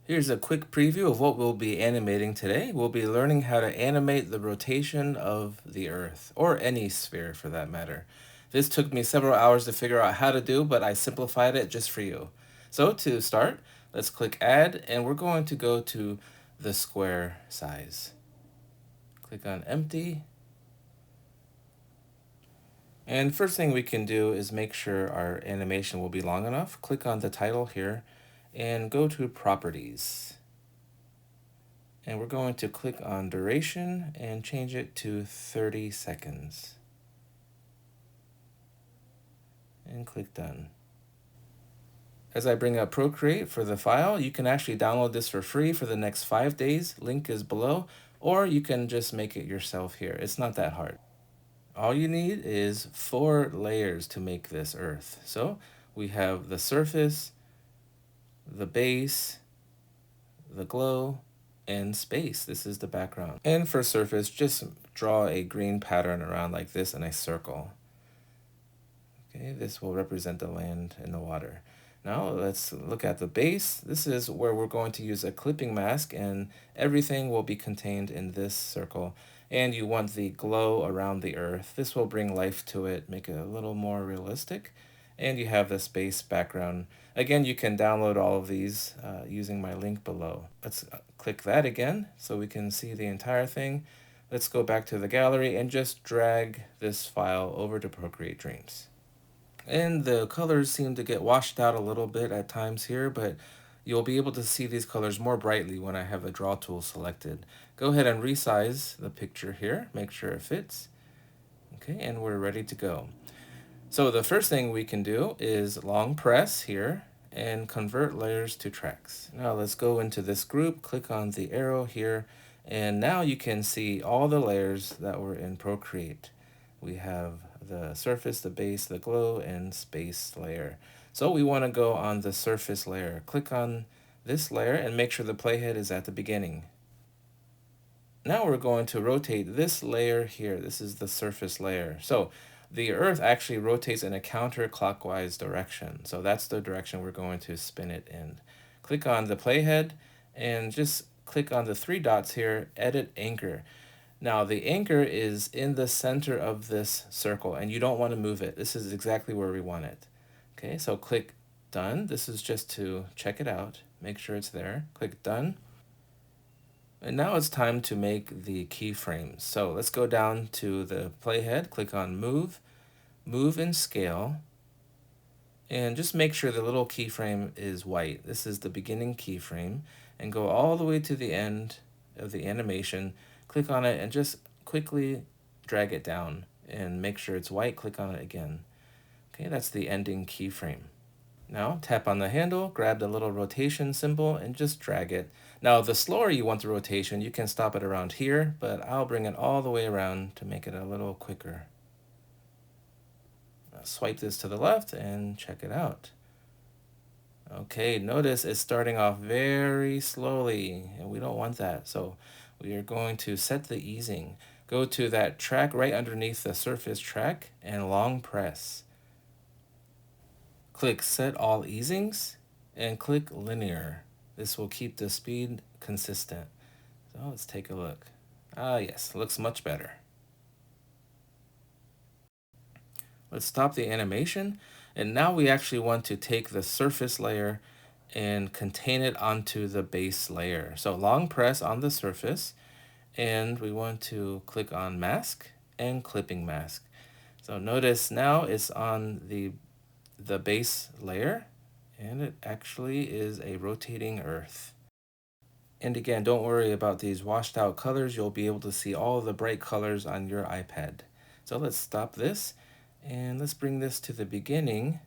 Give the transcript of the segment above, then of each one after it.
Here's a quick preview of what we'll be animating today. We'll be learning how to animate the rotation of the Earth, or any sphere for that matter. This took me several hours to figure out how to do, but I simplified it just for you. So to start, let's click Add, and we're going to go to the square size. Click on Empty. And first thing we can do is make sure our animation will be long enough. Click on the title here and go to Properties. And we're going to click on duration and change it to 30 seconds. And click done. As I bring up Procreate for the file, you can actually download this for free for the next 5 days. Link is below, or you can just make it yourself here. It's not that hard. All you need is 4 layers to make this Earth. So we have the surface, the base, the glow, and space. This is the background. And for surface, just draw a green pattern around like this in a circle. Okay, this will represent the land and the water. Now let's look at the base. This is where we're going to use a clipping mask, and everything will be contained in this circle. And you want the glow around the Earth. This will bring life to it, make it a little more realistic. And you have the space background. Again, you can download all of these using my link below. Let's click that again so we can see the entire thing. Let's go back to the gallery and just drag this file over to Procreate Dreams. And the colors seem to get washed out a little bit at times here, but you'll be able to see these colors more brightly when I have the draw tool selected. Go ahead and resize the picture here, make sure it fits. Okay, and we're ready to go. So the first thing we can do is long press here and convert layers to tracks. Now let's go into this group, click on the arrow here, and now you can see all the layers that were in Procreate. We have the surface, the base, the glow, and space layer. So we want to go on the surface layer. Click on this layer and make sure the playhead is at the beginning. Now we're going to rotate this layer here. This is the surface layer. So the Earth actually rotates in a counterclockwise direction. So that's the direction we're going to spin it in. Click on the playhead and just click on the 3 dots here, Edit Anchor. Now the anchor is in the center of this circle and you don't want to move it. This is exactly where we want it. Okay, so click Done. This is just to check it out, make sure it's there. Click Done. And now it's time to make the keyframes. So let's go down to the playhead, click on Move, Move and Scale, and just make sure the little keyframe is white. This is the beginning keyframe, and go all the way to the end of the animation. Click on it and just quickly drag it down and make sure it's white. Click on it again. Okay, that's the ending keyframe. Now tap on the handle, grab the little rotation symbol, and just drag it. Now the slower you want the rotation, you can stop it around here, but I'll bring it all the way around to make it a little quicker. Now swipe this to the left and check it out. Okay, notice it's starting off very slowly, and we don't want that. So we are going to set the easing. Go to that track right underneath the surface track and long press. Click Set All Easings and click Linear. This will keep the speed consistent. So let's take a look. Ah, yes, looks much better. Let's stop the animation. And now we actually want to take the surface layer and contain it onto the base layer. So long press on the surface, and we want to click on Mask and Clipping Mask. So notice now it's on the base layer, and it actually is a rotating Earth. And again, don't worry about these washed out colors. You'll be able to see all the bright colors on your iPad. So let's stop this and let's bring this to the beginning.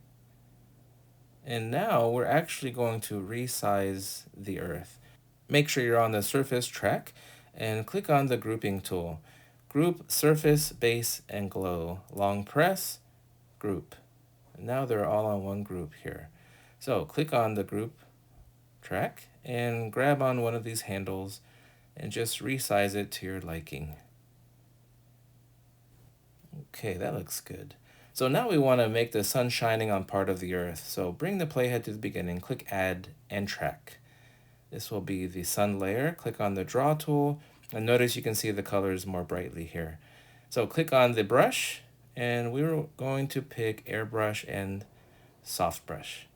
And now we're actually going to resize the Earth. Make sure you're on the surface track and click on the grouping tool. Group surface, base, and glow. Long press, group. And now they're all on one group here. So click on the group track and grab on one of these handles and just resize it to your liking. Okay, that looks good. So now we want to make the sun shining on part of the Earth. So bring the playhead to the beginning, click Add and Track. This will be the sun layer. Click on the draw tool, and notice you can see the colors more brightly here. So click on the brush, and we're going to pick airbrush and soft brush.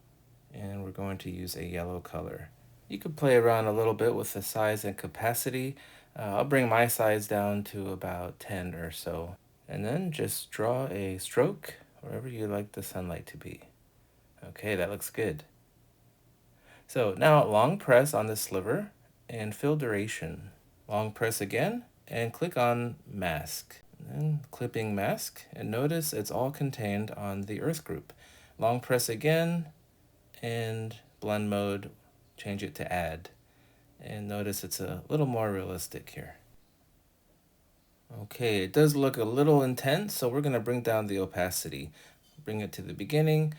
And we're going to use a yellow color. You could play around a little bit with the size and capacity. I'll bring my size down to about 10 or so. And then just draw a stroke wherever you like the sunlight to be. Okay, that looks good. So now long press on the sliver and fill duration. Long press again and click on mask. And then clipping mask, and notice it's all contained on the earth group. Long press again and blend mode, change it to add. And notice it's a little more realistic here. Okay, it does look a little intense, so we're going to bring down the opacity. Bring it to the beginning,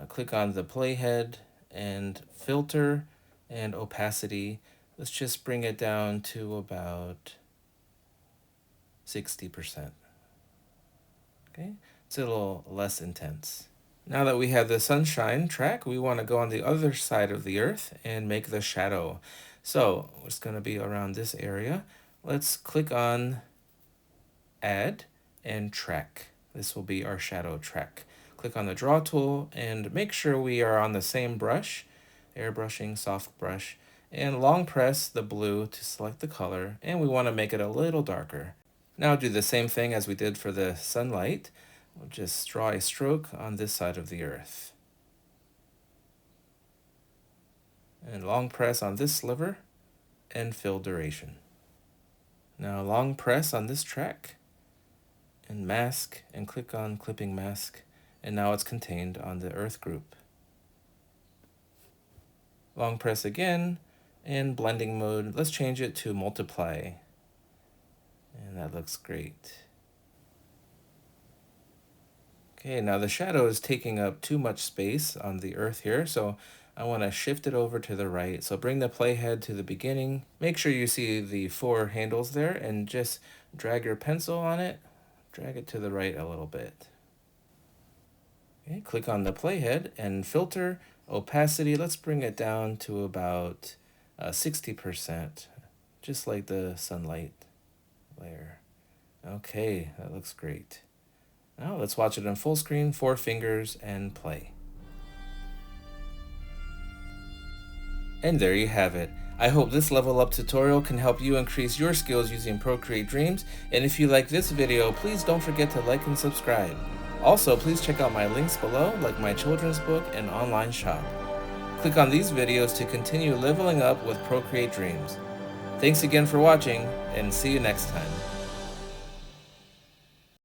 click on the playhead and filter and opacity. Let's just bring it down to about 60%. Okay, it's a little less intense. Now that we have the sunshine track, we want to go on the other side of the earth and make the shadow. So it's going to be around this area. Let's click on add and track. This will be our shadow track. Click on the draw tool and make sure we are on the same brush, airbrushing, soft brush, and long press the blue to select the color, and we want to make it a little darker. Now do the same thing as we did for the sunlight. We'll just draw a stroke on this side of the earth. And long press on this sliver and fill duration. Now long press on this track and mask and click on clipping mask, and now it's contained on the earth group. Long press again and blending mode, let's change it to multiply, and that looks great. Okay, now the shadow is taking up too much space on the earth here, so I want to shift it over to the right. So bring the playhead to the beginning. Make sure you see the 4 handles there and just drag your pencil on it. Drag it to the right a little bit. Okay, click on the playhead and filter, opacity. Let's bring it down to about 60%, just like the sunlight layer. Okay, that looks great. Now let's watch it in full screen, 4 fingers, and play. And there you have it. I hope this level up tutorial can help you increase your skills using Procreate Dreams, and if you like this video, please don't forget to like and subscribe. Also, please check out my links below, like my children's book and online shop. Click on these videos to continue leveling up with Procreate Dreams. Thanks again for watching, and see you next time.